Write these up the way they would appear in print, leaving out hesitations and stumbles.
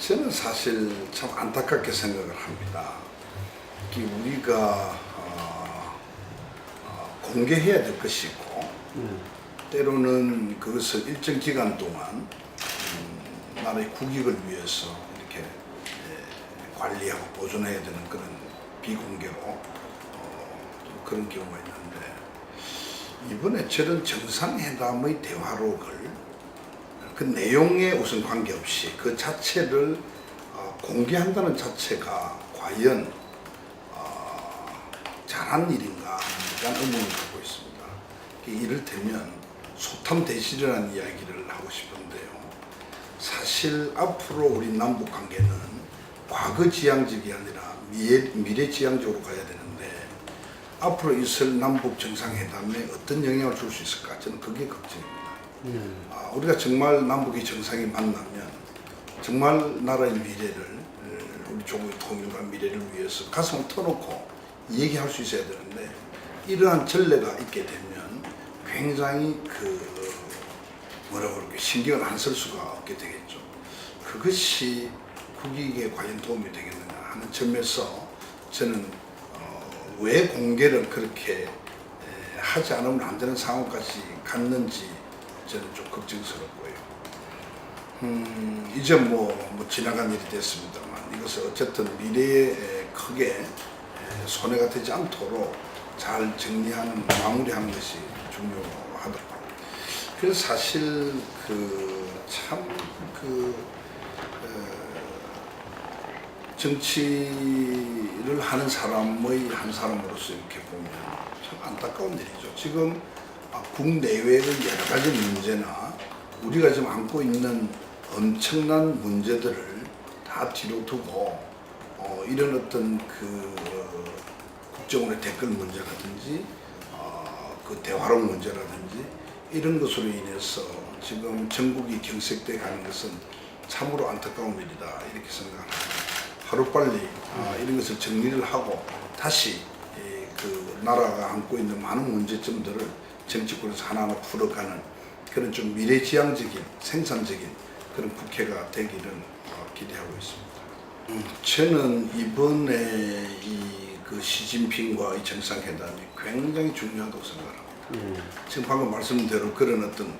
저는 사실 참 안타깝게 생각을 합니다. 우리가 공개해야 될 것이고 때로는 그것을 일정 기간 동안 나라의 국익을 위해서 이렇게 관리하고 보존해야 되는 그런 비공개로 그런 경우가 있는데, 이번에 저런 정상회담의 대화록을 그 내용에 우선 관계없이 그 자체를 공개한다는 자체가 과연 잘한 일인가 라는 의문을 갖고 있습니다. 이를테면 소탐대실이라는 이야기를 하고 싶은데요. 사실 앞으로 우리 남북관계는 과거지향적이 아니라 미래지향적으로 가야 되는데, 앞으로 있을 남북 정상회담에 어떤 영향을 줄 수 있을까, 저는 그게 걱정입니다. 우리가 정말 남북이 정상이 만나면 정말 나라의 미래를, 우리 조국의 통일과 미래를 위해서 가슴을 터놓고 얘기할 수 있어야 되는데, 이러한 전례가 있게 되면 굉장히 신경을 안 쓸 수가 없게 되겠죠. 그것이 국익에 과연 도움이 되겠느냐 하는 점에서 저는 왜 공개를 그렇게 하지 않으면 안 되는 상황까지 갔는지 저는 좀 걱정스럽고요. 이제 뭐 지나간 일이 됐습니다만, 이것을 어쨌든 미래에 크게 손해가 되지 않도록 잘 정리하는, 마무리하는 것이 중요하더라고요. 그래서 사실 정치를 하는 사람의 한 사람으로서 이렇게 보면 참 안타까운 일이죠. 지금 국내외의 여러 가지 문제나 우리가 지금 안고 있는 엄청난 문제들을 다 뒤로 두고 이런 어떤 국정원의 댓글 문제라든지 그 대화록 문제라든지 이런 것으로 인해서 지금 전국이 경색돼 가는 것은 참으로 안타까운 일이다, 이렇게 생각합니다. 하루빨리 이런 것을 정리를 하고 다시 그 나라가 안고 있는 많은 문제점들을 정치권에서 하나하나 풀어가는 그런 좀 미래지향적인, 생산적인 그런 국회가 되기를 기대하고 있습니다. 저는 이번에 그 시진핑과의 정상회담이 굉장히 중요하다고 생각합니다. 지금 방금 말씀드린 대로 그런 어떤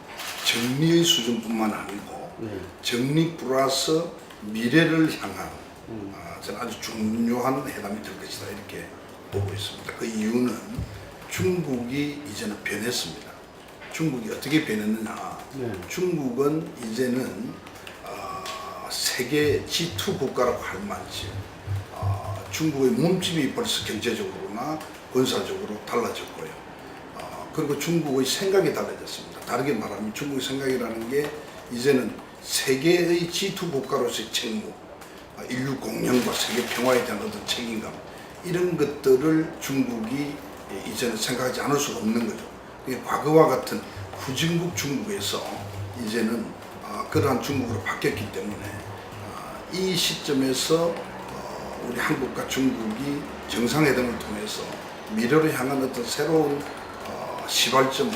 정리의 수준뿐만 아니고 정리 플러스 미래를 향한 저는 아주 중요한 회담이 될 것이다, 이렇게 보고 있습니다. 그 이유는 중국이 이제는 변했습니다. 중국이 어떻게 변했느냐? 중국은 이제는 세계 G2 국가라고 할 만치 중국의 몸집이 벌써 경제적으로나 군사적으로 달라졌고요. 그리고 중국의 생각이 달라졌습니다. 다르게 말하면 중국의 생각이라는 게 이제는 세계의 G2 국가로서의 책무, 인류 공영과 세계 평화에 대한 어떤 책임감, 이런 것들을 중국이 이제는 생각하지 않을 수가 없는 거죠. 과거와 같은 후진국 중국에서 이제는 그러한 중국으로 바뀌었기 때문에 이 시점에서 우리 한국과 중국이 정상회담을 통해서 미래로 향한 어떤 새로운 시발점을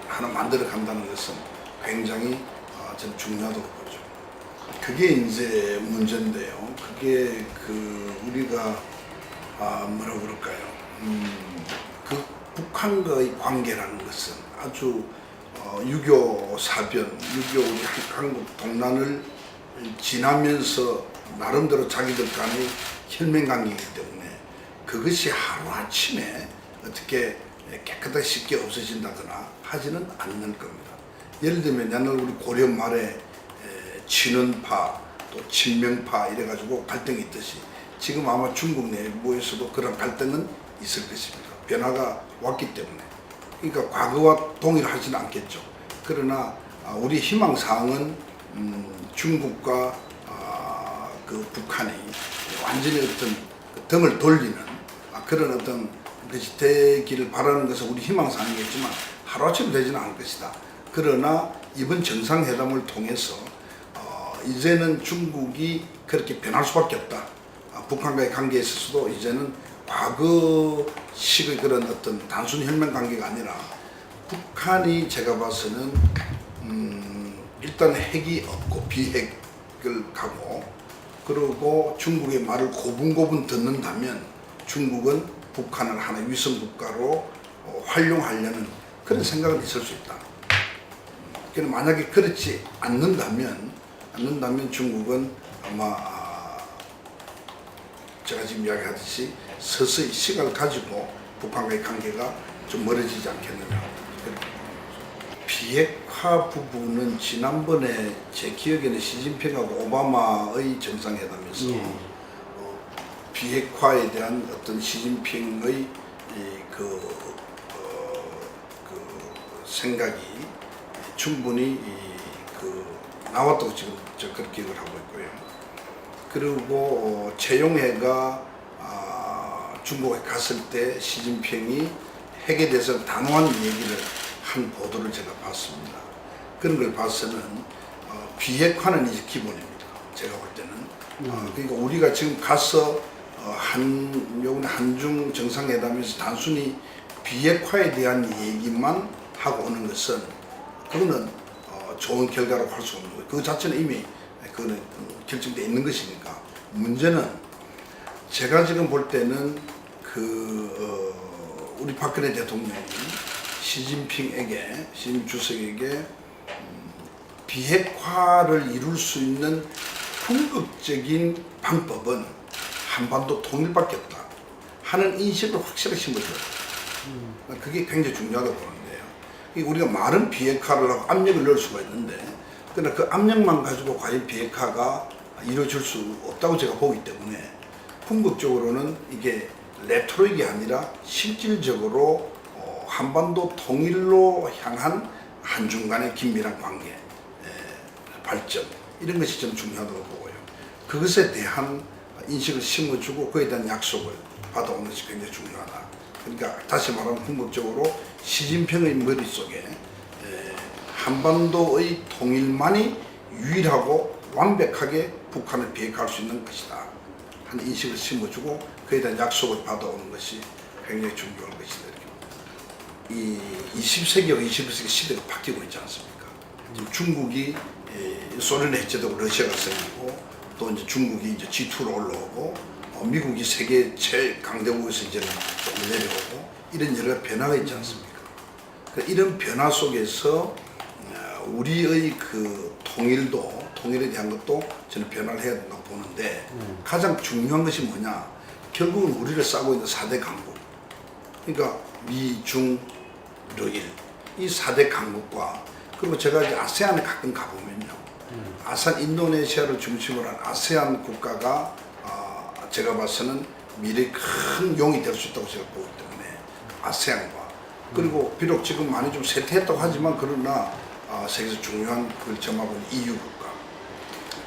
하나 만들어 간다는 것은 굉장히 저는 중요하다고 보죠. 그게 이제 문제인데요. 그게 우리가 뭐라고 그럴까요? 그 북한과의 관계라는 것은 아주 6.25 사변, 6.25 우리 한국 동란을 지나면서 나름대로 자기들 간의 혈맹관계이기 때문에 그것이 하루아침에 어떻게 깨끗하게 쉽게 없어진다거나 하지는 않는 겁니다. 예를 들면 옛날 우리 고려 말에 친원파 또 친명파 이래가지고 갈등이 있듯이 지금 아마 중국 내부에서도 그런 갈등은 있을 것입니다. 변화가 왔기 때문에. 그러니까 과거와 동일하지는 않겠죠. 그러나 우리 희망사항은 중국과 그 북한이 완전히 어떤 등을 돌리는 그런 어떤 것이 되기를 바라는 것은 우리 희망사항이겠지만 하루아침에 되지는 않을 것이다. 그러나 이번 정상회담을 통해서 이제는 중국이 그렇게 변할 수밖에 없다. 북한과의 관계에 있어서도 이제는 과거식의 그런 어떤 단순 혈맹 관계가 아니라 북한이 제가 봐서는 일단 핵이 없고 비핵 가고 그리고 중국의 말을 고분고분 듣는다면 중국은 북한을 하나의 위성 국가로 활용하려는 그런 생각은 있을 수 있다. 그런데 만약에 그렇지 않는다면 중국은 아마 제가 지금 이야기하듯이 서서히 시간을 가지고 북한과의 관계가 좀 멀어지지 않겠느냐. 비핵화 부분은 지난번에 제 기억에는 시진핑하고 오바마의 정상회담에서 비핵화에 대한 어떤 시진핑의 그 생각이 충분히 나왔다고 지금 저 그렇게 기억을 하고 있고요. 그리고 최용해가 중국에 갔을 때 시진핑이 핵에 대해서 단호한 얘기를 한 보도를 제가 봤습니다. 그런 걸 봐서는 비핵화는 이제 기본입니다. 제가 볼 때는. 그러니까 우리가 지금 가서 한중 정상회담에서 단순히 비핵화에 대한 얘기만 하고 오는 것은 그거는 좋은 결과라고 할 수 없는 거예요. 그 자체는 이미 그거는 결정되어 있는 것이니까. 문제는 제가 지금 볼 때는 우리 박근혜 대통령이 시진핑 주석에게 비핵화를 이룰 수 있는 궁극적인 방법은 한반도 통일밖에 없다 하는 인식을 확실하게 심어줘요. 그게 굉장히 중요하다고 보는데요. 우리가 말은 비핵화를 하고 압력을 넣을 수가 있는데 그러나 그 압력만 가지고 과연 비핵화가 이루어질 수 없다고 제가 보기 때문에 궁극적으로는 이게 레토릭이 아니라 실질적으로 한반도 통일로 향한 한중 간의 긴밀한 관계 발전 이런 것이 저는 중요하다고 보고요. 그것에 대한 인식을 심어주고 그에 대한 약속을 받아오는 것이 굉장히 중요하다. 그러니까 다시 말하면 궁극적으로 시진핑의 머릿속에 한반도의 통일만이 유일하고 완벽하게 북한을 비핵화할 수 있는 것이다 하는 인식을 심어주고 그에 대한 약속을 받아오는 것이 굉장히 중요한 것이다. 이 20세기와 21세기 시대가 바뀌고 있지 않습니까? 지금 중국이 소련의 해체되고 러시아가 생기고 또 이제 중국이 이제 G2로 올라오고 미국이 세계 최강대국에서 이제는 좀 내려오고 이런 여러 변화가 있지 않습니까? 이런 변화 속에서 우리의 그 통일에 대한 것도 저는 변화를 해야 된다고 보는데 가장 중요한 것이 뭐냐? 결국은 우리를 싸고 있는 4대 강국. 그러니까 미, 중, 러일 이 4대 강국과 그리고 제가 이제 아세안에 가끔 가보면요. 아세안 인도네시아를 중심으로 한 아세안 국가가 제가 봐서는 미래의 큰 용이 될 수 있다고 제가 보기 때문에 아세안과 그리고 비록 지금 많이 좀 쇠퇴했다고 하지만 그러나 세계에서 중요한 그걸 점하고 있는 EU 국가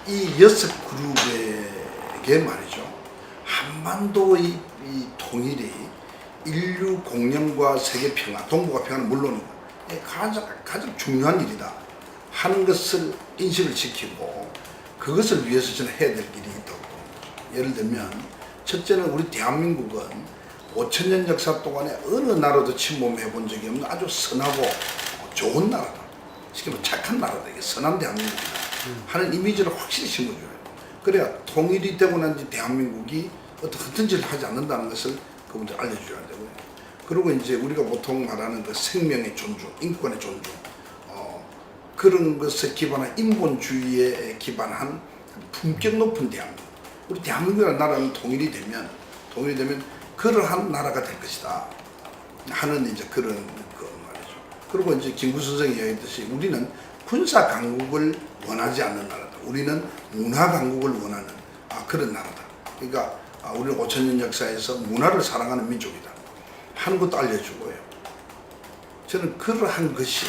이 6그룹에게 말이죠. 한반도의 이 통일이 인류 공영과 세계 평화, 동북아 평화는 물론이고 가장 중요한 일이다 하는 것을 인식을 지키고 그것을 위해서 저는 해야 될 일이 있다고 봅니다. 예를 들면 첫째는 우리 대한민국은 5,000년 역사 동안에 어느 나라도 침범해 본 적이 없는 아주 선하고 좋은 나라다. 쉽게 말하면 착한 나라다. 이게 선한 대한민국이다 하는 이미지를 확실히 심어줘요. 그래야 통일이 되고 난 뒤 대한민국이 어떤 흩은 짓을 하지 않는다는 것을 그분들 알려줘야 되고요. 그리고 이제 우리가 보통 말하는 그 생명의 존중, 인권의 존중, 그런 것에 기반한 인본주의에 기반한 품격 높은 대한민국. 우리 대한민국이라는 나라는 통일이 되면 그러한 나라가 될 것이다 하는 이제 그런 거 말이죠. 그리고 이제 김구 선생이 이야기했듯이 우리는 군사 강국을 원하지 않는 나라다. 우리는 문화 강국을 원하는 그런 나라다. 그러니까 우리는 5,000년 역사에서 문화를 사랑하는 민족이다 하는 것도 알려주고요. 저는 그러한 것이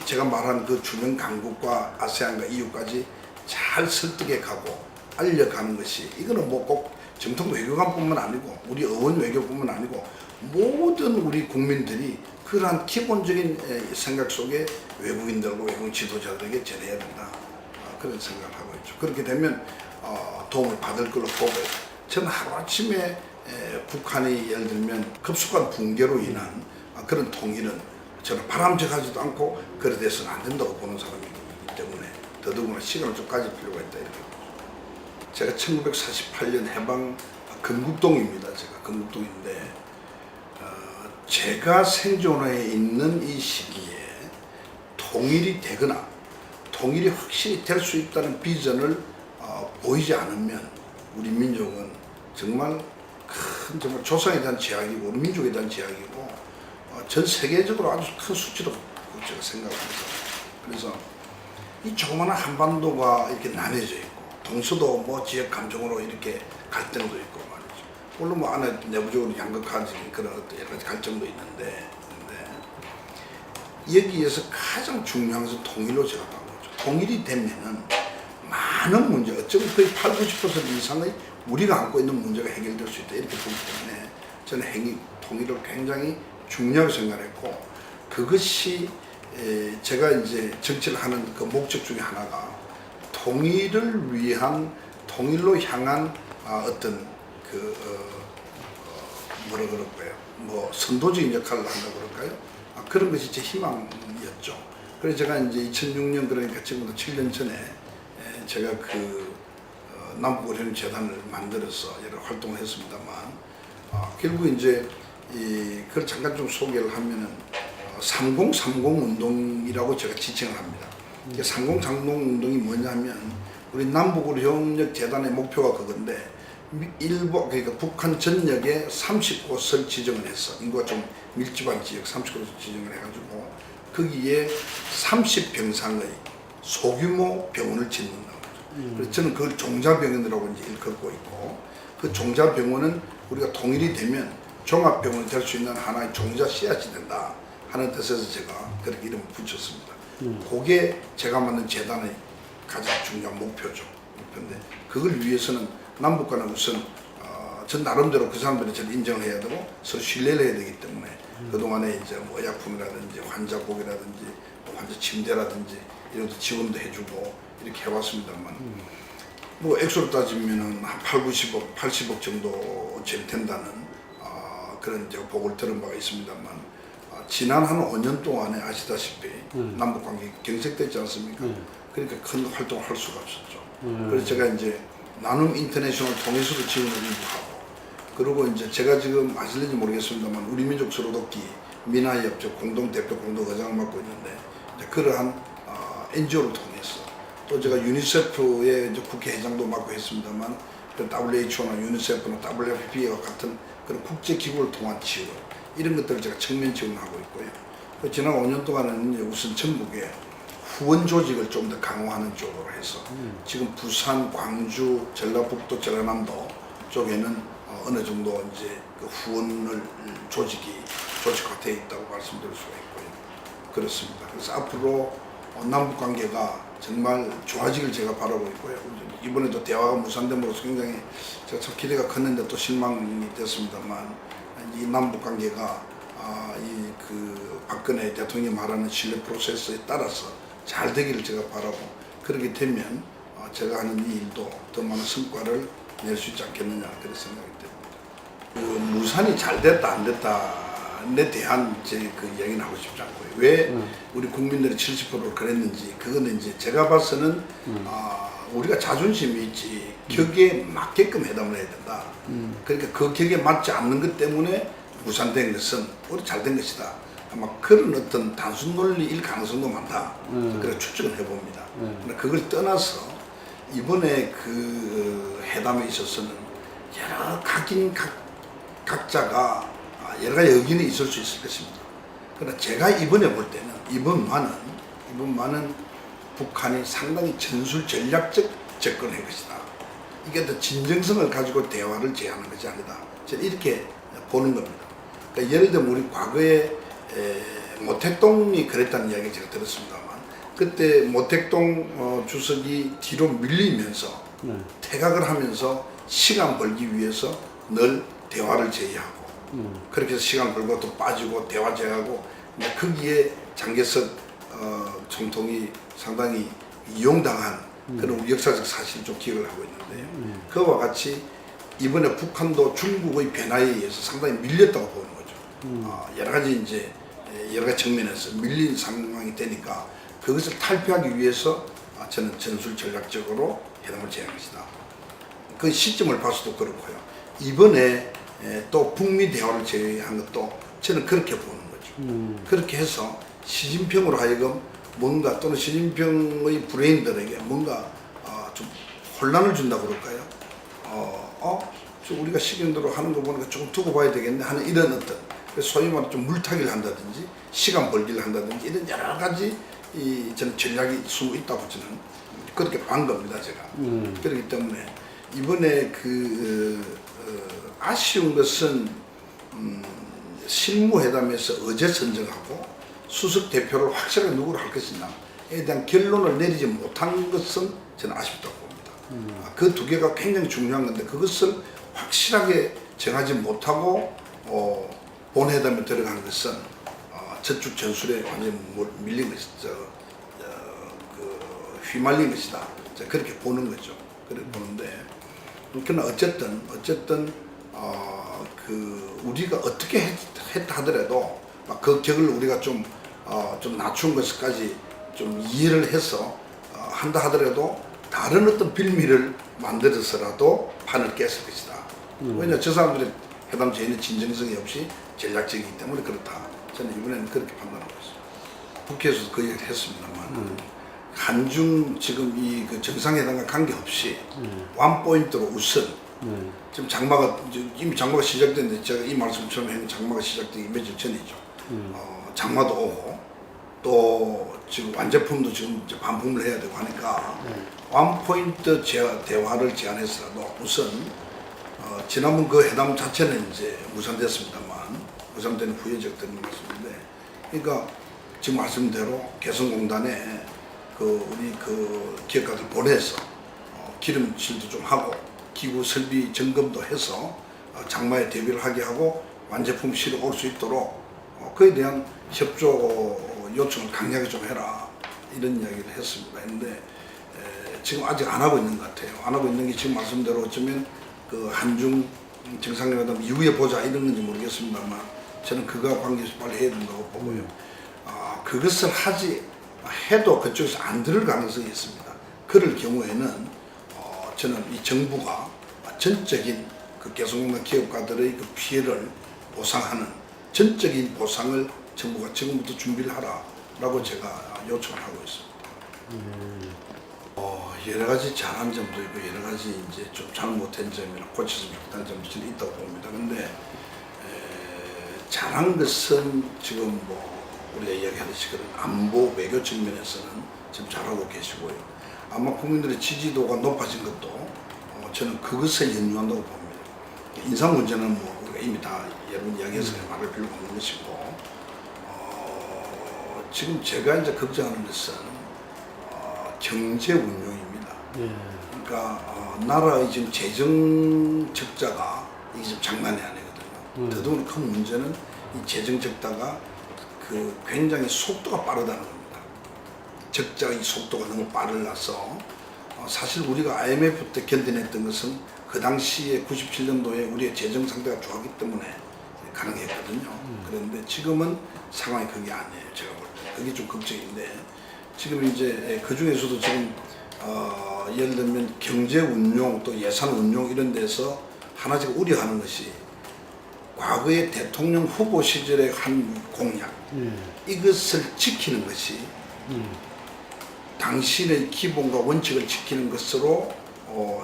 제가 말한 그 주변 강국과 아세안과 EU까지 잘 설득해 가고 알려가는 것이 이거는 뭐 꼭 정통 외교관뿐만 아니고 우리 어원 외교뿐만 아니고 모든 우리 국민들이 그러한 기본적인 생각 속에 외국인들과 외국 지도자들에게 전해야 된다 그런 생각을 하고 있죠. 그렇게 되면 도움을 받을 걸로 보고요. 저는 하루아침에 북한이 예를 들면 급속한 붕괴로 인한 그런 통일은 저는 바람직하지도 않고 그래 돼서는 안 된다고 보는 사람이기 때문에 더더구나 시간을 좀 가질 필요가 있다 이렇게. 제가 1948년 해방 건국동입니다. 제가 건국동인데 제가 생존해 있는 이 시기에 통일이 되거나 통일이 확실히 될 수 있다는 비전을 보이지 않으면 우리 민족은 정말 큰 정말 조상에 대한 제약이고 민족에 대한 제약이고 전 세계적으로 아주 큰 수치로 제가 생각합니다. 그래서 이 조그마한 한반도가 이렇게 나뉘어져 있고 동서도 뭐 지역 감정으로 이렇게 갈등도 있고 말이죠. 물론 뭐 안에 내부적으로 양극화적인 그런 어떤 여러 가지 갈등도 있는데 여기에서 가장 중요한 것은 통일로 제가 본 거죠. 통일이 되면은 많은 문제, 어쩌면 거의 80~90% 이상의 우리가 안고 있는 문제가 해결될 수 있다 이렇게 보기 때문에 저는 통일을 굉장히 중요하게 생각했고 그것이 제가 이제 정치를 하는 그 목적 중에 하나가 통일을 위한 통일로 향한 어떤 그 뭐라 그럴까요? 뭐 선도적인 역할을 한다고 그럴까요? 그런 것이 제 희망이었죠. 그래서 제가 이제 2006년 그러니까 지금부터 7년 전에 제가 그 남북어려운재단을 만들어서 여러 활동을 했습니다만 결국 이제 그걸 잠깐 좀 소개를 하면은 3030 운동이라고 제가 지칭을 합니다. 3030 운동이 뭐냐면 우리 남북어려운협력재단의 목표가 그건데 일부 그러니까 북한 전역에 30곳을 지정을 했어. 인구가 좀 밀집한 지역 30곳을 지정을 해가지고 거기에 30병상의 소규모 병원을 짓는다고 하죠. 그래서 저는 그걸 종자병원이라고 이제 일컫고 있고 그 종자병원은 우리가 통일이 되면 종합병원이 될 수 있는 하나의 종자 씨앗이 된다 하는 뜻에서 제가 그렇게 이름을 붙였습니다. 그게 제가 만든 재단의 가장 중요한 목표죠. 목표인데 그걸 위해서는 남북 간에 우선 전 나름대로 그 사람들이 저를 인정해야 되고 서로 신뢰를 해야 되기 때문에 그동안에 이제 뭐 의약품이라든지 환자복이라든지 환자 침대라든지 이런 것도 지원도 해주고 이렇게 해왔습니다만 뭐 액수로 따지면은 한 80~90억, 80억 정도 쯤 된다는 그런 제가 보고를 들은 바가 있습니다만 지난 한 5년 동안에 아시다시피 남북 관계 경색됐지 않습니까? 그러니까 큰 활동을 할 수가 없었죠. 그래서 제가 이제 나눔 인터내셔널 통해서도 지원을 일부하고 그리고 이제 제가 지금 아실는지 모르겠습니다만 우리 민족 서로돕기 민화협조 공동대표 공동의장을 맡고 있는데 이제 그러한 NGO를 통해서 또 제가 유니세프의 이제 국회의장도 맡고 했습니다만 WHO나 유니세프나 WFP와 같은 그런 국제기구를 통한 지원 이런 것들을 제가 측면 지원하고 있고요. 지난 5년 동안은 우선 전국에 후원 조직을 좀 더 강화하는 쪽으로 해서 지금 부산, 광주, 전라북도, 전라남도 쪽에는 어느 정도 이제 그 후원을 조직화되어 있다고 말씀드릴 수가 있고요. 그렇습니다. 그래서 앞으로 남북 관계가 정말 좋아지길 제가 바라고 있고요. 이번에도 대화가 무산됨으로써 굉장히 제가 참 기대가 컸는데 또 실망이 됐습니다만 이 남북 관계가 이 그 박근혜 대통령이 말하는 신뢰 프로세스에 따라서 잘 되기를 제가 바라고 그렇게 되면 제가 하는 이 일도 더 많은 성과를 낼 수 있지 않겠느냐 그런 생각이 듭니다. 그 무산이 잘 됐다 안 됐다에 대한 제 그 이야기는 하고 싶지 않고요. 왜 우리 국민들이 70%를 그랬는지 그거는 이제 제가 봐서는 우리가 자존심이 있지 격에 맞게끔 회담을 해야 된다. 그러니까 그 격에 맞지 않는 것 때문에 무산된 것은 우리 잘된 것이다. 아마 그런 어떤 단순 논리일 가능성도 많다. 그래 추측을 해봅니다. 그러나 그걸 떠나서 이번에 그 회담에 있어서는 여러 각자가 여러 가지 의견이 있을 수 있을 것입니다. 그러나 제가 이번에 볼 때는 이번만은 북한이 상당히 전술 전략적 접근을 한 것이다. 이게 더 진정성을 가지고 대화를 제안한 것이 아니다. 저는 이렇게 보는 겁니다. 그러니까 예를 들면 우리 과거에 모택동이 그랬다는 이야기 제가 들었습니다만 그때 모택동 주석이 뒤로 밀리면서 퇴각을 하면서 시간 벌기 위해서 늘 대화를 제의하고 그렇게 해서 시간 벌고 또 빠지고 대화 제의하고 거기에 장개석 총통이 상당히 이용당한 그런 역사적 사실을 좀 기억을 하고 있는데요. 그와 같이 이번에 북한도 중국의 변화에 의해서 상당히 밀렸다고 보는 거죠. 여러 가지 이제 여러 가지 측면에서 밀린 상황이 되니까 그것을 탈피하기 위해서 저는 전술 전략적으로 회담을 제안한 것이다. 그 시점을 봐서도 그렇고요. 이번에 또 북미 대화를 제의한 것도 저는 그렇게 보는 거죠. 그렇게 해서 시진핑으로 하여금 뭔가 또는 시진핑의 브레인들에게 뭔가 좀 혼란을 준다 그럴까요? 우리가 시간대로 하는 거 보니까 조금 두고 봐야 되겠네 하는 이런 어떤 소위 말해 좀 물타기를 한다든지 시간 벌기를 한다든지 이런 여러 가지 저는 전략이 숨어 있다고 저는 그렇게 본 겁니다 제가. 그렇기 때문에 이번에 아쉬운 것은 실무회담에서 어제 선정하고 수석 대표를 확실하게 누구로 할 것이냐에 대한 결론을 내리지 못한 것은 저는 아쉽다고 봅니다. 그 두 개가 굉장히 중요한 건데 그것을 확실하게 정하지 못하고 본회담에 들어간 것은 저축 전술에 완전히 밀린 것이다. 휘말린 것이다. 그렇게 보는 거죠. 그렇게 보는데 그러나 어쨌든 우리가 어떻게 했다 하더라도 그 격을 우리가 좀 낮춘 것까지 좀 이해를 해서 한다 하더라도 다른 어떤 빌미를 만들어서라도 판을 깼을 것이다. 왜냐 저 사람들의 회담 제의는 진정성이 없이 전략적이기 때문에 그렇다. 저는 이번에는 그렇게 판단하고 있습니다. 국회에서도 그 얘기를 했습니다만 한중 지금 그 정상회담과 관계없이 원포인트로 우선 지금 이미 장마가 시작됐는데 제가 이 말씀처럼 했는 장마가 시작되기 며칠 전이죠. 장마도 오고 또 지금 완제품도 지금 이제 반품을 해야 되고 하니까 원포인트 대화를 제안해서라도 우선 지난번 그 회담 자체는 이제 무산됐습니다만 무산되는 후에 제가 드리는 말씀인데 그러니까 지금 말씀대로 개성공단에 우리 기업가들 보내서 기름칠도 좀 하고 기구 설비 점검도 해서 장마에 대비를 하게 하고 완제품 실어 올 수 있도록 그에 대한 협조 요청을 강력하게 좀 해라 이런 이야기를 했습니다. 그런데 지금 아직 안 하고 있는 것 같아요. 안 하고 있는 게 지금 말씀대로 어쩌면 그 한중 정상회담 이후에 보자 이런 건지 모르겠습니다만 저는 그거와 관계해서 빨리 해야 된다고 보고요. 그것을 해도 그쪽에서 안 들을 가능성이 있습니다. 그럴 경우에는 저는 이 정부가 전적인 그 개성공단 기업가들의 그 피해를 보상하는 전적인 보상을 정부가 지금부터 준비를 하라라고 제가 요청을 하고 있습니다. 여러 가지 잘한 점도 있고 여러 가지 이제 좀 잘못된 점이나 고쳤으면 좋겠다는 점도 저는 있다고 봅니다. 근데 잘한 것은 지금 우리가 이야기하듯이 그런 안보 외교 측면에서는 지금 잘하고 계시고요. 아마 국민들의 지지도가 높아진 것도 저는 그것에 연유한다고 봅니다. 인사 문제는 우리가 이미 다 여러분 이야기해서 말할 필요가 없는 것이고 지금 제가 이제 걱정하는 것은 경제 운용입니다. 그러니까 나라의 지금 재정 적자가 이게 지금 장난이 아니거든요. 더더욱 큰 문제는 이 재정 적자가 굉장히 속도가 빠르다는 겁니다. 적자의 속도가 너무 빨라서 사실 우리가 IMF 때 견뎌냈던 것은 그 당시에 97년도에 우리의 재정 상태가 좋았기 때문에 가능했거든요. 그런데 지금은 상황이 그게 아니에요. 제가 볼 때. 그게 좀 걱정인데 지금 이제 그 중에서도 지금 예를 들면 경제 운용 또 예산 운용 이런 데서 하나 제가 우려하는 것이 과거의 대통령 후보 시절에 한 공약 이것을 지키는 것이 당신의 기본과 원칙을 지키는 것으로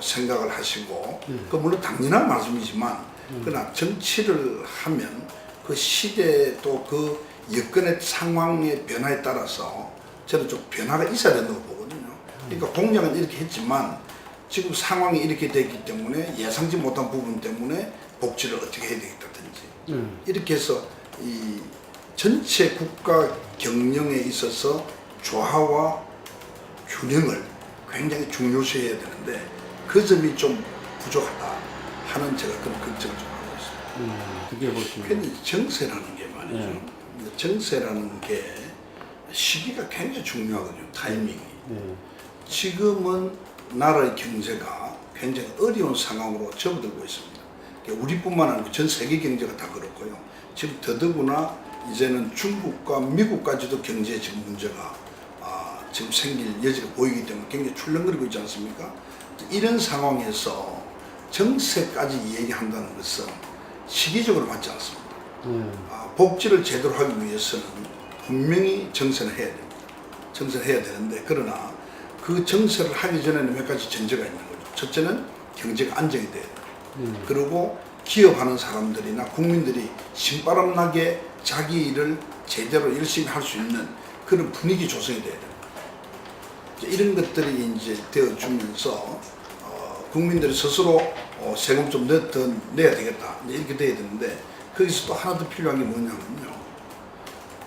생각을 하시고 그 물론 당연한 말씀이지만 그러나 정치를 하면 그 시대 또 그 여건의 상황의 변화에 따라서 저는 좀 변화가 있어야 된다고 보거든요. 그러니까 공약은 이렇게 했지만 지금 상황이 이렇게 됐기 때문에 예상치 못한 부분 때문에 복지를 어떻게 해야 되겠다든지 이렇게 해서 이 전체 국가 경영에 있어서 조화와 균형을 굉장히 중요시해야 되는데 그 점이 좀 부족하다 하는 제가 그런 걱정을 좀 하고 있습니다. 그게 보시면 괜히 정세라는 게 말이죠. 정세라는 게 시기가 굉장히 중요하거든요. 타이밍이. 지금은 나라의 경제가 굉장히 어려운 상황으로 접어들고 있습니다. 우리뿐만 아니고 전 세계 경제가 다 그렇고요. 지금 더더구나 이제는 중국과 미국까지도 경제에 지금 문제가 지금 생길 여지가 보이기 때문에 굉장히 출렁거리고 있지 않습니까? 이런 상황에서 정세까지 얘기한다는 것은 시기적으로 맞지 않습니다. 복지를 제대로 하기 위해서는 분명히 정세는 해야 됩니다. 정세를 해야 되는데, 그러나 그 정세를 하기 전에는 몇 가지 전제가 있는 거죠. 첫째는 경제가 안정이 돼야 돼요. 그리고 기업하는 사람들이나 국민들이 신바람 나게 자기 일을 제대로 열심히 할 수 있는 그런 분위기 조성이 돼야 됩니다. 이런 것들이 이제 되어주면서 국민들이 스스로 세금 좀 더 내야 되겠다, 이렇게 돼야 되는데, 거기서 또 하나 더 필요한 게 뭐냐면요,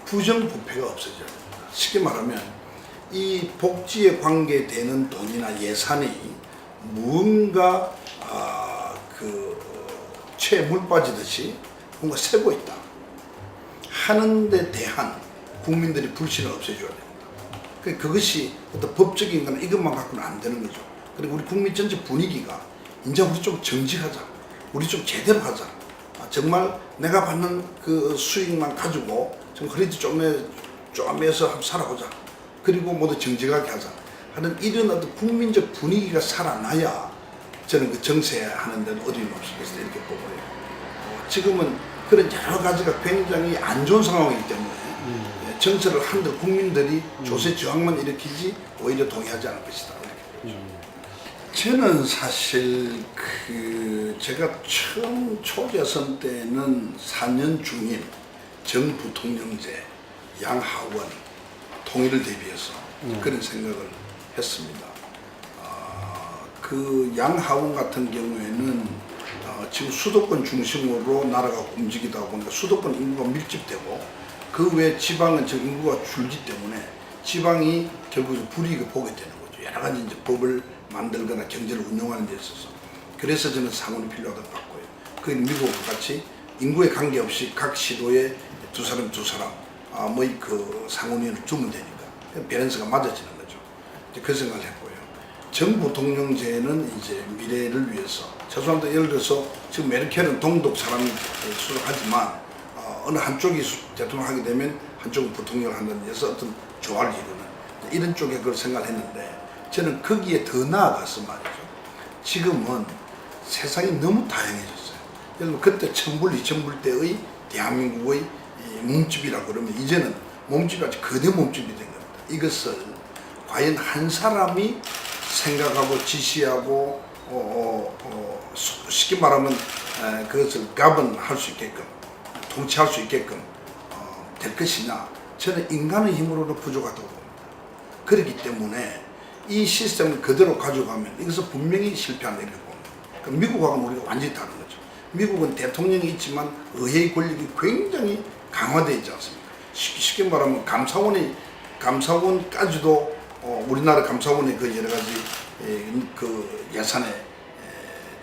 부정부패가 없어져야 됩니다. 쉽게 말하면 이 복지에 관계되는 돈이나 예산이 무언가 채물 빠지듯이 뭔가 새고 있다 하는 데 대한 국민들이 불신을 없애줘야 됩니다. 그것이 어떤 법적인 건 이것만 갖고는 안 되는 거죠. 그리고 우리 국민 전체 분위기가 이제 우리 좀 정직하자, 우리 좀 제대로 하자, 정말 내가 받는 그 수익만 가지고 좀 허리도 쪼매서 한번 살아보자, 그리고 모두 정직하게 하자 하는 이런 어떤 국민적 분위기가 살아나야 저는 그 정세하는 데는 어려움이 없을 것이다, 이렇게 보고요. 지금은 그런 여러 가지가 굉장히 안 좋은 상황이기 때문에 정세를 한들 국민들이 조세 저항만 일으키지 오히려 동의하지 않을 것이다, 이렇게 보죠. 저는 사실 제가 처음 초대선 때는 4년 중인 정 부통령제 양하원 통일을 대비해서 그런 생각을 했습니다. 그 양하원 같은 경우에는 지금 수도권 중심으로 나라가 움직이다 보니까 수도권 인구가 밀집되고 그 외 지방은 지금 인구가 줄기 때문에 지방이 결국 불이익을 보게 되는 거죠. 여러 가지 이제 법을 만들거나 경제를 운영하는 데 있어서. 그래서 저는 상원이 필요하다고 봤고요. 그게 미국과 같이 인구에 관계없이 각 시도에 두 사람 그 상원의원을 주면 되니까 밸런스가 맞아지는 거죠. 그 생각을 했고요. 정 부통령제는 이제 미래를 위해서, 죄송합니다, 예를 들어서 지금 메르켈은 동독 사람이 수록하지만 어느 한쪽이 대통령 하게 되면 한쪽은 부통령을 한다는 데서 어떤 조화를 이루는 이런 쪽에 그걸 생각을 했는데, 저는 거기에 더 나아가서 말이죠, 지금은 세상이 너무 다양해졌어요. 예를 들면 그때 천불, 이천불 때의 대한민국의 몸집이라고 그러면 이제는 몸집이 아주 거대 몸집이 된 겁니다. 이것을 과연 한 사람이 생각하고 지시하고 쉽게 말하면 그것을 govern할 수 있게끔, 통치할 수 있게끔 될 것이냐, 저는 인간의 힘으로는 부족하다고 봅니다. 그렇기 때문에 이 시스템을 그대로 가져가면 이것은 분명히 실패한다, 이렇게 봅니다. 그러니까 미국하고는 우리가 완전히 다른 거죠. 미국은 대통령이 있지만 의회의 권력이 굉장히 강화되어 있지 않습니까? 쉽게 말하면 감사원까지도 우리나라 감사원의 그 여러 가지 그 예산에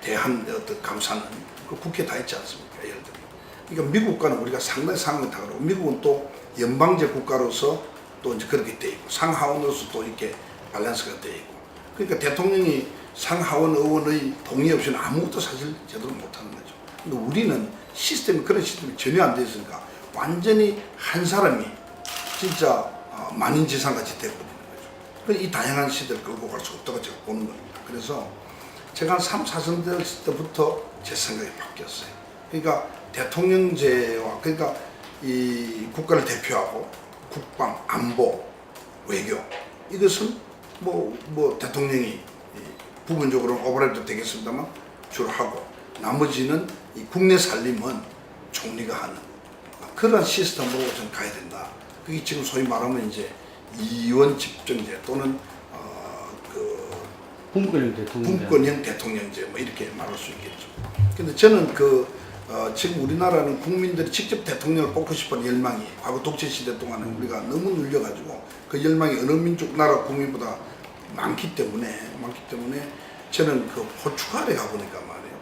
대한 어떤 감사는 그 국회에 다 있지 않습니까? 예를 들면. 그러니까 미국과는 우리가 상당히 상황이 다르고, 미국은 또 연방제 국가로서 또 이제 그렇게 돼 있고, 상하원으로서 또 이렇게 밸런스가 돼 있고, 그러니까 대통령이 상하원 의원의 동의 없이는 아무것도 사실 제대로 못하는 거죠. 근데 우리는 시스템이 그런 시스템이 전혀 안 돼 있으니까 완전히 한 사람이 진짜 만인지상같이 되어버리는 거죠. 그래서 이 다양한 시대를 끌고 갈 수 없다고 제가 보는 겁니다. 그래서 제가 한 3, 4선 됐을 때부터 제 생각이 바뀌었어요. 그러니까 대통령제와, 그러니까 이 국가를 대표하고 국방, 안보, 외교, 이것은 뭐 대통령이 부분적으로 오버랩도 되겠습니다만 주로 하고, 나머지는 이 국내 살림은 총리가 하는 그런 시스템으로 좀 가야 된다. 그게 지금 소위 말하면 이제 이원 집정제 또는 분권형 대통령제 뭐 이렇게 말할 수 있겠죠. 근데 저는 지금 우리나라는 국민들이 직접 대통령을 뽑고 싶은 열망이 과거 독재 시대 동안에 우리가 너무 눌려가지고 그 열망이 어느 민족 나라 국민보다 많기 때문에 저는 그 포르투갈에 가보니까 말이에요.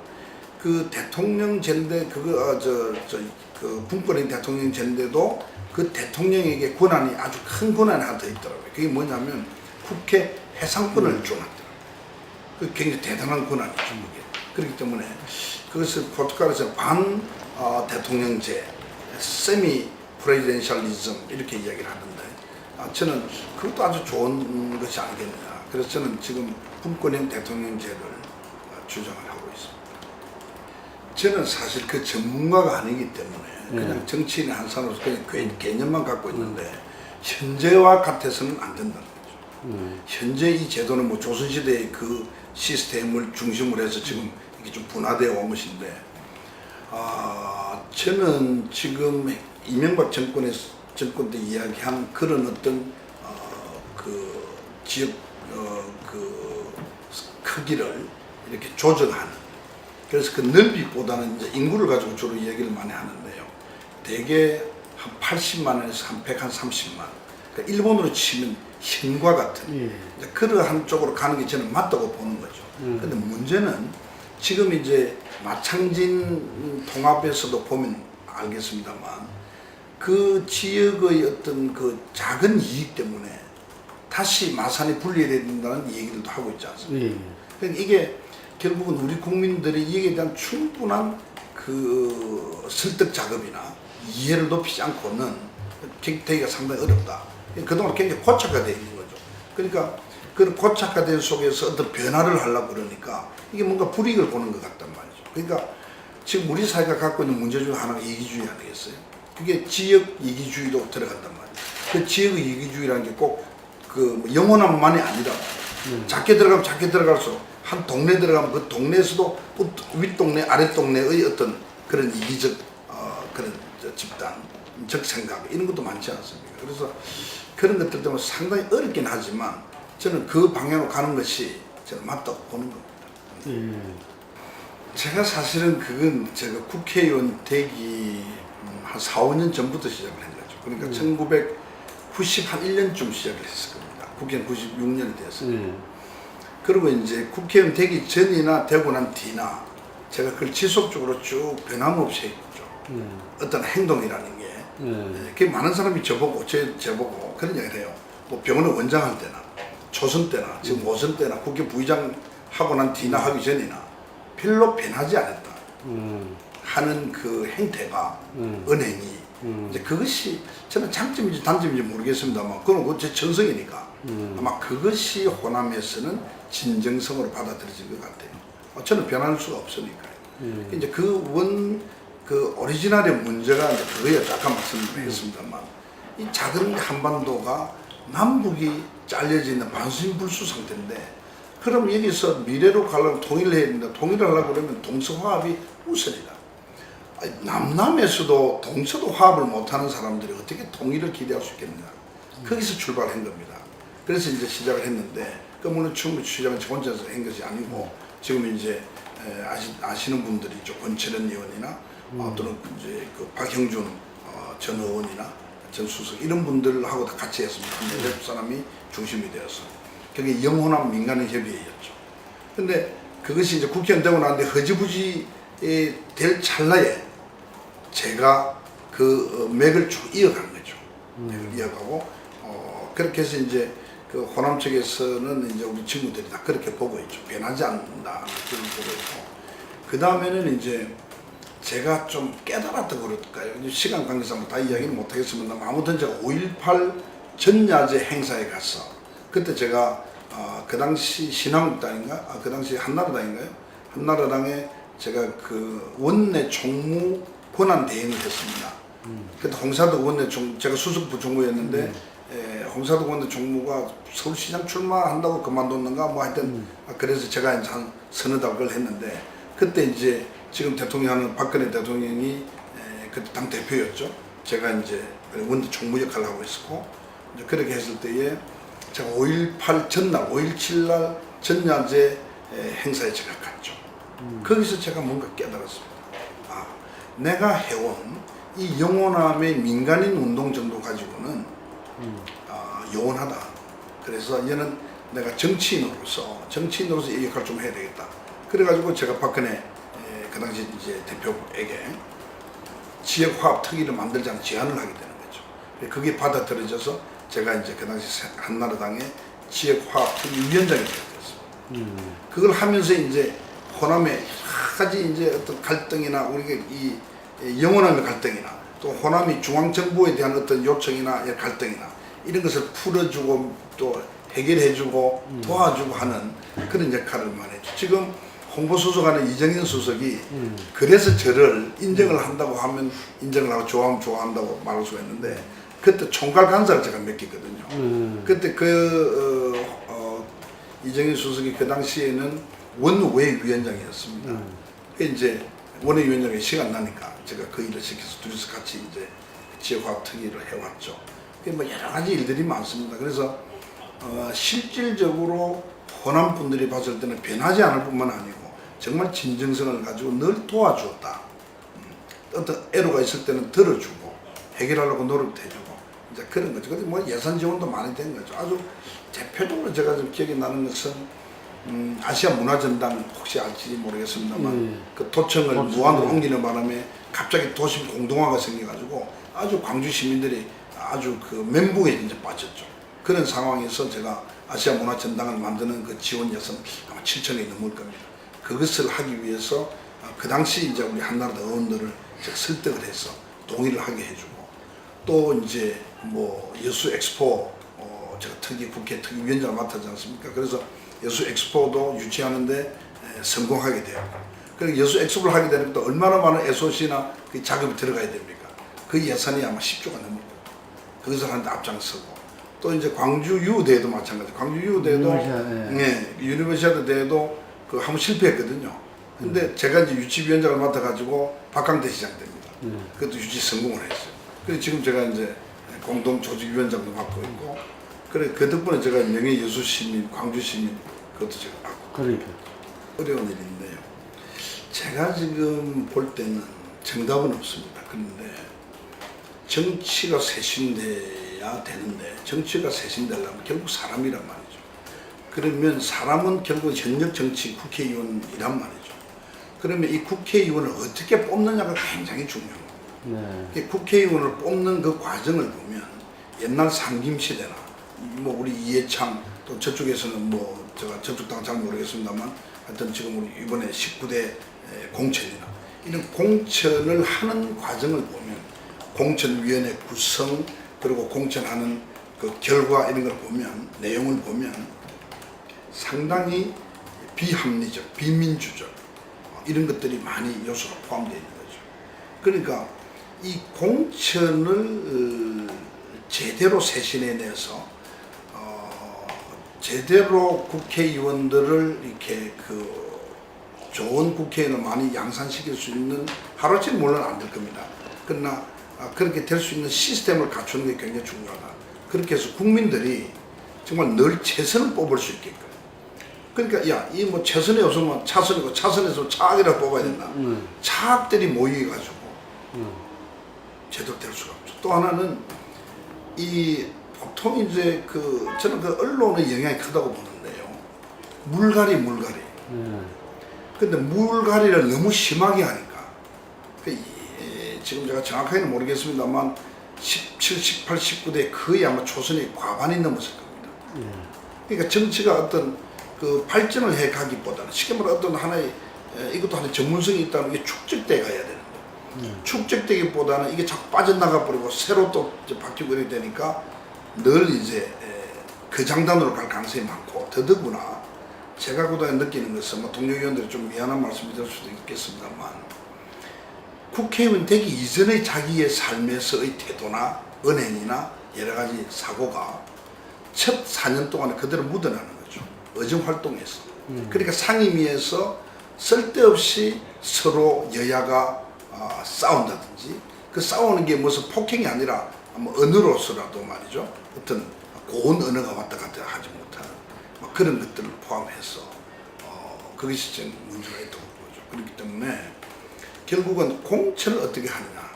그 대통령제인데 그 분권형 대통령제인데도 그 대통령에게 권한이 아주 큰 권한이 하나 더 있더라고요. 그게 뭐냐면 국회 해상권을 주었더라고요. 그 굉장히 대단한 권한이죠, 그게. 그렇기 때문에 그것을 포르투갈에서 반 대통령제, 세미 프레지덴셜리즘 이렇게 이야기를 하는데, 저는 그것도 아주 좋은 것이 아니겠느냐. 그래서 저는 지금 분권형 대통령제를 주장을 하고 있습니다. 저는 사실 그 전문가가 아니기 때문에 그냥 정치인의 한 사람으로서 그냥 개념만 갖고 있는데 현재와 같아서는 안 된다는 거죠. 현재 이 제도는 뭐 조선시대의 그 시스템을 중심으로 해서 지금 이게 좀 분화되어 온 것인데, 저는 지금 이명박 정권 때 이야기한 그런 어떤 그 지역 그 크기를 이렇게 조정하는, 그래서 그 넓이보다는 이제 인구를 가지고 주로 이야기를 많이 하는데요. 대개 한 80만에서 한 130만. 그러니까 일본으로 치면 현과 같은 그러한 쪽으로 가는 게 저는 맞다고 보는 거죠. 근데 문제는 지금 이제 마창진 통합에서도 보면 알겠습니다만 그 지역의 어떤 그 작은 이익 때문에 다시 마산이 분리해야 된다는 얘기들도 하고 있지 않습니까? 그러니까 이게 결국은 우리 국민들이 이에 대한 충분한 그 설득 작업이나 이해를 높이지 않고는 되기가 상당히 어렵다. 그동안 굉장히 고착화되어 있는 거죠. 그러니까 그 고착화된 속에서 어떤 변화를 하려고 그러니까 이게 뭔가 불이익을 보는 것 같단 말이죠. 그러니까 지금 우리 사회가 갖고 있는 문제 중 하나가 이기주의 아니겠어요? 그게 지역 이기주의도 들어간단 말이에요. 그 지역 이기주의라는 게 꼭 그 영원함만이 아니라 작게 들어가면 작게 들어갈수록 한 동네 들어가면 그 동네에서도 윗동네 아랫동네의 어떤 그런 이기적 그런 집단적 생각 이런 것도 많지 않습니까? 그래서 그런 것들 때문에 상당히 어렵긴 하지만 저는 그 방향으로 가는 것이 저는 맞다고 보는 겁니다. 제가 사실은 그건 제가 국회의원 되기 한 4, 5년 전부터 시작을 한 거죠. 그러니까 1991년쯤 시작을 했을 겁니다. 국회의원 96년이 되었어요. 그리고 이제 국회의원 되기 전이나 되고 난 뒤나 제가 그걸 지속적으로 쭉 변함없이 했죠. 어떤 행동이라는 게 그게 많은 사람이 저보고 그런 얘기를 해요. 뭐 병원에 원장할 때나 초선 때나 지금 5선 때나 국회 부의장 하고 난 뒤나 하기 전이나 별로 변하지 않았다 하는 그 행태가 은행이 이제 그것이 저는 장점인지 단점인지 모르겠습니다만 그건 제 전성이니까 아마 그것이 호남에서는 진정성으로 받아들여질 것 같아요. 저는 변할 수가 없으니까요. 이제 그 오리지널의 문제가 이제 그거에 아까 말씀드렸습니다만 이 작은 한반도가 남북이 잘려져 있는 반신불수 상태인데 그럼 여기서 미래로 가려면 통일을 해야 된다. 통일을 하려고 그러면 동서화합이 우선이다. 남남에서도 동서도 화합을 못하는 사람들이 어떻게 통일을 기대할 수 있겠느냐. 거기서 출발한 겁니다. 그래서 이제 시작을 했는데 그 물론 충분히 시작은 저 혼자서 한 것이 아니고 지금 이제 아시는 분들이 권철현 의원이나 또는 이제 그 박형준 전 의원이나 전 수석 이런 분들하고 다 같이 했습니다. 몇 사람이 중심이 되어서 그게 영호남 민간인 협의회였죠. 근데 그것이 이제 국회의원 되고 나는데 허지부지 될 찰나에 제가 그 맥을 쭉 이어간 거죠. 맥을 이어가고 그렇게 해서 이제 그 호남 측에서는 이제 우리 친구들이 다 그렇게 보고 있죠. 변하지 않는다 그런 보고 있고 그 다음에는 이제 제가 좀 깨달았다고 그럴까요? 시간 관계상 다 이야기는 못하겠습니다. 아무튼 제가 5.18 전야제 행사에 가서 그때 제가 그 당시 신한국당인가? 그 당시 한나라당인가요? 한나라당에 제가 그 원내 총무 권한 대행을 했습니다. 그때 홍사덕 원내 제가 수석부 총무였는데 홍사덕 원내 총무가 서울시장 출마한다고 그만뒀는가 뭐 하여튼 그래서 제가 이제 한 서너 달 그걸 했는데 그때 이제 지금 대통령은 박근혜 대통령이 그때 당 대표였죠. 제가 이제 원내 총무 역할을 하고 있었고 이제 그렇게 했을 때에 제가 5.18 전날 5.17 날 전야제 행사에 제가 갔죠. 거기서 제가 뭔가 깨달았습니다. 내가 해온 이 영호남의 민간인 운동 정도 가지고는 요원하다. 그래서 얘는 내가 정치인으로서 이 역할을 좀 해야 되겠다. 그래가지고 제가 박근혜 그 당시 이제 대표에게 지역화합 특위를 만들자는 제안을 하게 되는 거죠. 그게 받아들여져서 제가 이제 그 당시 한나라당의 지역화합 특위 위원장이 되었습니다. 그걸 하면서 이제 호남의 여러 가지 이제 어떤 갈등이나 우리가 이 영호남의 갈등이나 또 호남이 중앙정부에 대한 어떤 요청이나 갈등이나 이런 것을 풀어주고 또 해결해주고 도와주고 하는 그런 역할을 많이 했죠. 지금 홍보수석하는 이정현 수석이 그래서 저를 인정을 한다고 하면 인정을 하고 좋아하면 좋아한다고 말할 수가 있는데 그때 총괄 간사를 제가 맡겼거든요. 그때 이정현 수석이 그 당시에는 원외위원장이었습니다. 이제 원외위원장이 시간 나니까 제가 그 일을 시켜서 둘이서 같이 이제 지역화합 특위를 해왔죠. 뭐 여러 가지 일들이 많습니다. 그래서 실질적으로 호남 분들이 봤을 때는 변하지 않을 뿐만 아니고 정말 진정성을 가지고 늘 도와주었다. 어떤 애로가 있을 때는 들어주고 해결하려고 노력도 해주고 이제 그런 거죠. 근데 뭐 예산 지원도 많이 된 거죠. 아주 대표적으로 제가 좀 기억이 나는 것은 아시아 문화전당 혹시 알지 모르겠습니다만 그 도청을 무안으로 옮기는 바람에 갑자기 도심 공동화가 생겨가지고 아주 광주 시민들이 아주 그 멘붕에 이제 빠졌죠. 그런 상황에서 제가 아시아 문화전당을 만드는 그 지원 예산 아마 7천억이 넘을 겁니다. 그것을 하기 위해서 그 당시 이제 우리 한나라당 의원들을 제가 설득을 해서 동의를 하게 해주고 또 이제 뭐 여수 엑스포 제가 국회 특위위원장을 맡았지 않습니까? 그래서 여수 엑스포도 유치하는데 성공하게 되었고 그리고 여수 엑스포를 하게 되면 또 얼마나 많은 SOC나 그 자금이 들어가야 됩니까? 그 예산이 아마 10조가 넘을 거예요. 그것을 하는데 앞장서고 또 이제 광주 유대도 마찬가지. 광주 유대도 유니버시아드 대회도 그 한번 실패했거든요. 근데 제가 이제 유치위원장을 맡아가지고 박강대 시장 됩니다. 그것도 유치 성공을 했어요. 그래서 지금 제가 이제 공동 조직위원장도 맡고 있고, 그래 그 덕분에 제가 명예 여수 시민, 광주 시민 그것도 제가 맡고. 그러니까 어려운 일인데요. 제가 지금 볼 때는 정답은 없습니다. 그런데 정치가 쇄신돼야 되는데 정치가 쇄신되려면 결국 사람이란 말이죠. 그러면 사람은 결국 현역 정치 국회의원이란 말이죠. 그러면 이 국회의원을 어떻게 뽑느냐가 굉장히 중요합니다. 국회의원을 뽑는 그 과정을 보면 옛날 상김시대나 뭐 우리 이해창 또 저쪽에서는 뭐 제가 저쪽 당 잘 모르겠습니다만 하여튼 지금 우리 이번에 19대 공천이나 이런 공천을 하는 과정을 보면 공천위원회 구성 그리고 공천하는 그 결과 이런 걸 보면 내용을 보면 상당히 비합리적, 비민주적 이런 것들이 많이 요소가 포함되어 있는 거죠. 그러니까 이 공천을 제대로 쇄신해내서 제대로 국회의원들을 이렇게 그 좋은 국회의원을 많이 양산시킬 수 있는 하루아침에 물론 안 될 겁니다. 그러나 그렇게 될 수 있는 시스템을 갖추는 게 굉장히 중요하다. 그렇게 해서 국민들이 정말 늘 최선을 뽑을 수 있게끔. 그러니까 야, 이 뭐 최선이 없으면 차선이고 차선에서 차악이라고 뽑아야 된다. 차악들이 모여가지고 제대로 될 수가 없죠. 또 하나는 이 보통 이제 그 저는 그 언론의 영향이 크다고 보는데요. 물갈이. 근데 물갈이를 너무 심하게 하니까 지금 제가 정확하게는 모르겠습니다만 17, 18, 19대 거의 아마 초선이 과반이 넘었을 겁니다. 그러니까 정치가 어떤 그 발전을 해 가기보다는 쉽게 말해 어떤 하나의 이것도 하나의 전문성이 있다는 게 축적돼 가야 되는데 축적되기보다는 이게 자꾸 빠져나가 버리고 새로 또 바뀌고 이렇게 되니까 늘 이제 그 장단으로 갈 가능성이 많고 더더구나 제가 그동안 느끼는 것은 뭐 동료 의원들이 좀 미안한 말씀이 될 수도 있겠습니다만 국회의원 되기 이전의 자기의 삶에서의 태도나 언행이나 여러 가지 사고가 첫 4년 동안에 그대로 묻어나는 거죠. 의정활동에서. 그러니까 상임위에서 쓸데없이 서로 여야가 싸운다든지 그 싸우는 게 무슨 폭행이 아니라 뭐 언어로서라도 말이죠. 어떤 고운 언어가 왔다 갔다 하지 못한 뭐 그런 것들을 포함해서 그것이 지금 문제가 있다고 보죠. 그렇기 때문에 결국은 공천을 어떻게 하느냐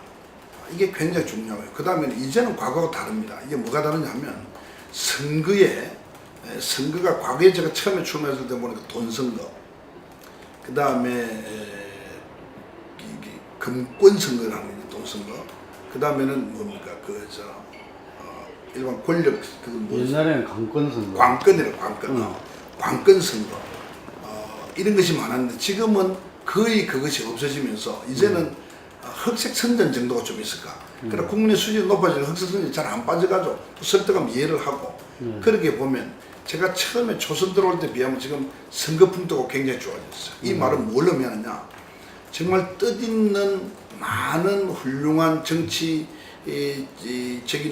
이게 굉장히 중요해요. 그 다음에 이제는 과거와 다릅니다. 이게 뭐가 다르냐면 선거가 과거에 제가 처음에 출마했을 때 보니까 돈선거 그 다음에 금권 선거를 하는 게 돈선거 그 다음에는 뭡니까 일반 권력 옛날에는 관권 선거 관권 선거 이런 것이 많았는데 지금은 거의 그것이 없어지면서 이제는 흑색 선전 정도가 좀 있을까. 그러나 국민의 수준이 높아지는 흑색 선전이 잘 안 빠져가지고 설득하면 이해를 하고 그렇게 보면 제가 처음에 초선 들어올 때 비하면 지금 선거 풍토가 굉장히 좋아졌어요. 이 말은 뭘 의미하느냐. 정말 뜻있는 많은 훌륭한 정치적인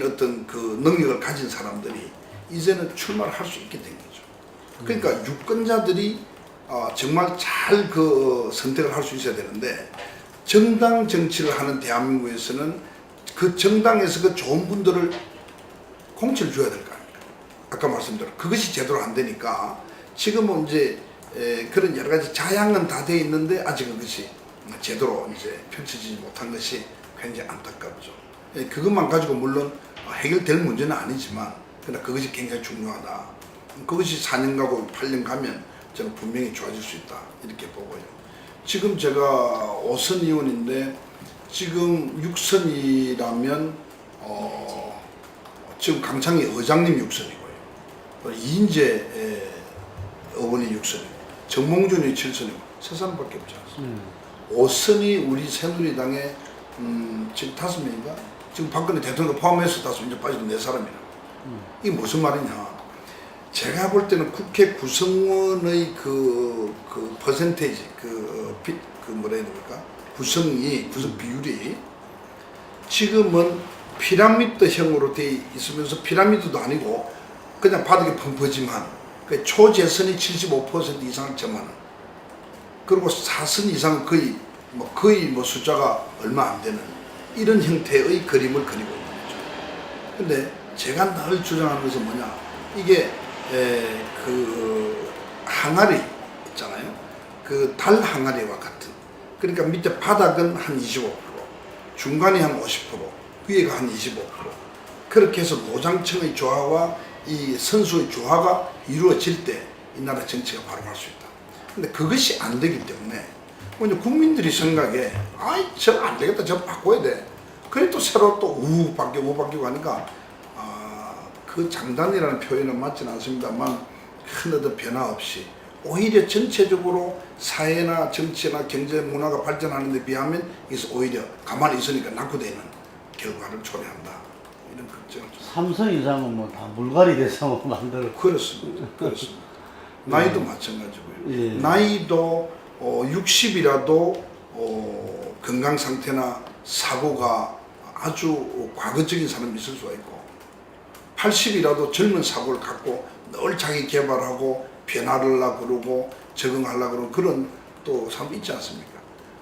어떤 그 능력을 가진 사람들이 이제는 출마를 할 수 있게 된 거죠. 그러니까 유권자들이 정말 잘 그 선택을 할 수 있어야 되는데 정당 정치를 하는 대한민국에서는 그 정당에서 그 좋은 분들을 공천을 줘야 될 거 아닙니까? 아까 말씀드린 그것이 제대로 안 되니까 지금은 이제 그런 여러 가지 자양은 다 돼 있는데 아직 그것이 제대로 이제 펼쳐지지 못한 것이 굉장히 안타깝죠. 그것만 가지고 물론 해결될 문제는 아니지만 그러나 그것이 굉장히 중요하다. 그것이 4년 가고 8년 가면 저는 분명히 좋아질 수 있다 이렇게 보고요. 지금 제가 5선 의원인데 지금 6선이라면 지금 강창희 의장님 6선이고요. 이인재 의원이 6선이고 정몽준이 7선이고 세 사람밖에 없지 않습니까? 5선이 우리 새누리당에 지금 5명인가? 지금 박근혜 대통령 포함해서 5명 이제 빠지고 4사람이라. 이게 무슨 말이냐? 제가 볼 때는 국회 구성원의 그 퍼센테이지 그 뭐라 해야 됩니까? 구성 비율이 지금은 피라미드형으로 돼 있으면서 피라미드도 아니고 그냥 바닥에 펑퍼짐한 그 초재선이 75% 이상을 점하는 그리고 4선 이상은 거의 뭐 숫자가 얼마 안 되는 이런 형태의 그림을 그리고 있는 거죠. 근데 제가 늘 주장하는 것은 뭐냐? 이게 그 항아리 있잖아요. 그 달 항아리와 같은. 그러니까 밑에 바닥은 한 25%, 중간이 한 50%, 위에가 한 25%. 그렇게 해서 노장층의 조화와 이 선수의 조화가 이루어질 때 이 나라 정치가 바로 갈 수 있다. 근데 그것이 안 되기 때문에 국민들이 생각에 아이 저 안 되겠다, 저 바꿔야 돼. 그래 또 새로 또 우욱 바뀌고 하니까 그 장단이라는 표현은 맞지는 않습니다만 큰 어떤 변화 없이 오히려 전체적으로 사회나 정치나 경제 문화가 발전하는 데 비하면 이것은 오히려 가만히 있으니까 낙후되는 결과를 초래한다. 이런 걱정을 좀. 3선 이상은 뭐 다 물갈이 돼서 만들어. 그렇습니다. 그렇습니다. 나이도 마찬가지고요. 예. 나이도 60이라도 건강 상태나 사고가 아주 과거적인 사람이 있을 수가 있고 80이라도 젊은 사고를 갖고 늘 자기 개발하고 변화하려고 그러고 적응하려고 그러는 그런 또 사람이 있지 않습니까?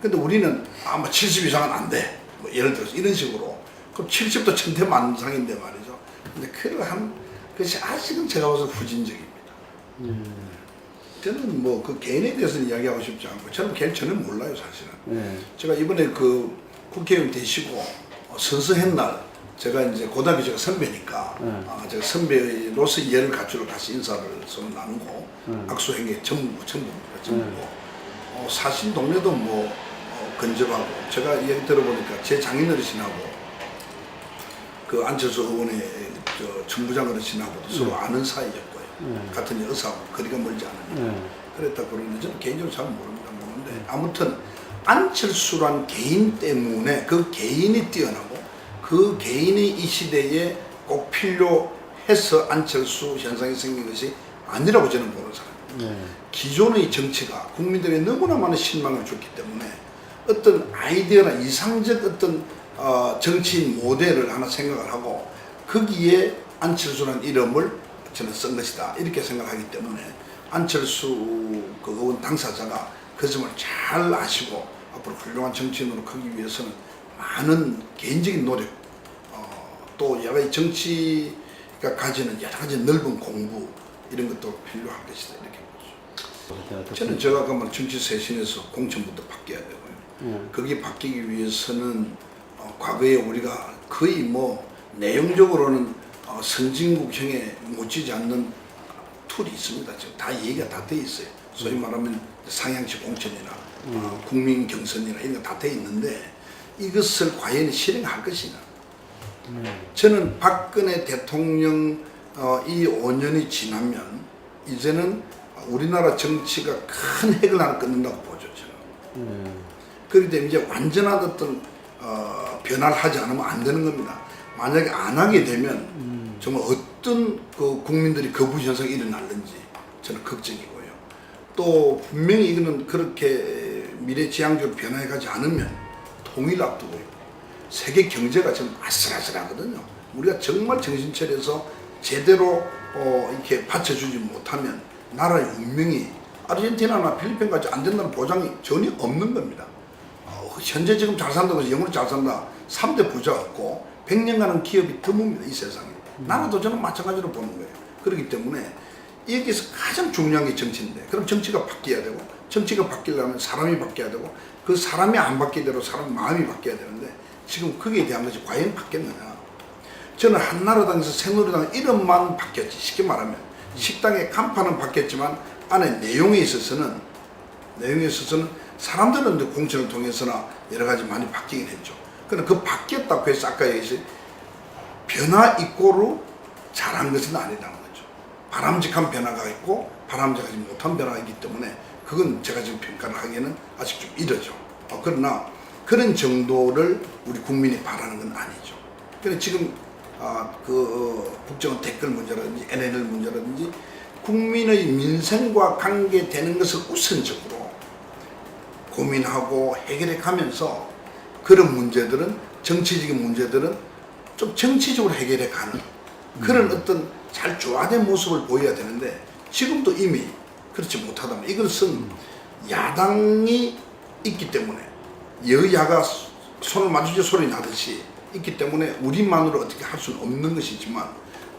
근데 우리는 아마 70 이상은 안 돼. 뭐 예를 들어서 이런 식으로. 그럼 70도 천태만상인데 말이죠. 근데 그러한 것이 아직은 제가 봐서 후진적입니다. 저는 뭐 그 개인에 대해서는 이야기하고 싶지 않고 저는 개인 전혀 몰라요 사실은. 제가 이번에 그 국회의원 되시고 선서한 날 제가 이제 고등학교 제가 선배니까 제가 선배로서 예를 갖추러 같이 인사를 서로 나누고 악수한 게 전부입니다. 사실 동네도 뭐 근접하고 제가 얘기 들어보니까 제 장인어르신하고 그 안철수 의원의 정부장 어르신하고도 서로 아는 사이였고요. 같은 여사하고 거리가 멀지 않으니까 그랬다 그러는데 저는 개인적으로 잘 모르는데 아무튼 안철수란 개인 때문에 그 개인이 뛰어나고 그 개인이 이 시대에 꼭 필요해서 안철수 현상이 생긴 것이 아니라고 저는 보는 사람입니다. 기존의 정치가 국민들에게 너무나 많은 실망을 줬기 때문에 어떤 아이디어나 이상적 어떤 정치인 모델을 하나 생각을 하고 거기에 안철수라는 이름을 저는 쓴 것이다 이렇게 생각하기 때문에 안철수 그 의원 당사자가 그 점을 잘 아시고 앞으로 훌륭한 정치인으로 크기 위해서는 많은 개인적인 노력 또 여러 가지 정치가 가지는 여러 가지 넓은 공부 이런 것도 필요할 것이다 이렇게 보죠. 저는 제가 아까 말 정치 쇄신에서 공천부터 바뀌어야 되고요. 거기 바뀌기 위해서는 과거에 우리가 거의 뭐 내용적으로는 선진국형에 묻히지 않는 툴이 있습니다. 지금 다 얘기가 다 돼 있어요. 소위 말하면 상향식 공천이나 국민 경선이나 이런 거 다 돼 있는데 이것을 과연 실행할 것이냐. 저는 박근혜 대통령 이 5년이 지나면 이제는 우리나라 정치가 큰 핵을 하나 끊는다고 보죠. 저는. 그런데 이제 완전한 어떤 변화를 하지 않으면 안 되는 겁니다. 만약에 안 하게 되면 정말 어떤 그 국민들이 거부 현상이 일어날는지 저는 걱정이고요. 또 분명히 이거는 그렇게 미래지향적으로 변화해 가지 않으면 통일 앞두고요. 세계 경제가 지금 아슬아슬하거든요. 우리가 정말 정신 차려서 제대로 이렇게 받쳐주지 못하면 나라의 운명이 아르헨티나나 필리핀까지 안 된다는 보장이 전혀 없는 겁니다. 현재 지금 잘 산다고 해서 영으로 잘 산다. 3대 부자 없고 100년간은 기업이 드뭅니다. 이 세상에. 나라도 저는 마찬가지로 보는 거예요. 그렇기 때문에 여기서 가장 중요한 게 정치인데, 그럼 정치가 바뀌어야 되고, 정치가 바뀌려면 사람이 바뀌어야 되고, 그 사람이 안 바뀌대로 사람 마음이 바뀌어야 되는데 지금 거기에 대한 것이 과연 바뀌었느냐. 저는 한나라당에서 새누리당 이름만 바뀌었지. 쉽게 말하면 식당의 간판은 바뀌었지만 안에 내용에 있어서는 사람들은 이제 공천을 통해서나 여러 가지 많이 바뀌긴 했죠. 그런데 그 바뀌었다고 해서 아까 얘기했듯이 변화 이꼬로 잘한 것은 아니라는 거죠. 바람직한 변화가 있고 바람직하지 못한 변화가 있기 때문에 그건 제가 지금 평가를 하기에는 아직 좀 이르죠. 그러나 그런 정도를 우리 국민이 바라는 건 아니죠. 그래서 지금 국정원 댓글 문제라든지 NLL 문제라든지 국민의 민생과 관계되는 것을 우선적으로 고민하고 해결해 가면서 그런 문제들은 정치적인 문제들은 좀 정치적으로 해결해 가는 그런 어떤 잘 조화된 모습을 보여야 되는데 지금도 이미 그렇지 못하다면 이것은 야당이 있기 때문에 여야가 손을 마주쳐 소리 나듯이 있기 때문에 우리만으로 어떻게 할 수는 없는 것이지만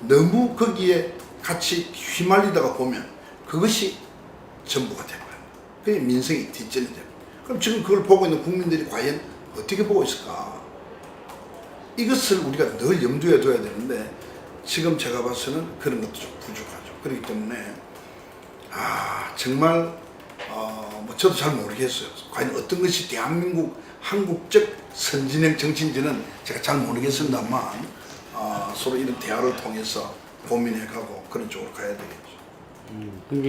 너무 거기에 같이 휘말리다가 보면 그것이 전부가 돼버려요. 그게 민생이 뒷전이 돼요. 그럼 지금 그걸 보고 있는 국민들이 과연 어떻게 보고 있을까? 이것을 우리가 늘 염두에 둬야 되는데 지금 제가 봐서는 그런 것도 좀 부족하죠. 그렇기 때문에 정말 뭐 저도 잘 모르겠어요. 과연 어떤 것이 대한민국 한국적 선진행 정치인지는 제가 잘 모르겠습니다만 서로 이런 대화를 통해서 고민해가고 그런 쪽으로 가야 되겠죠.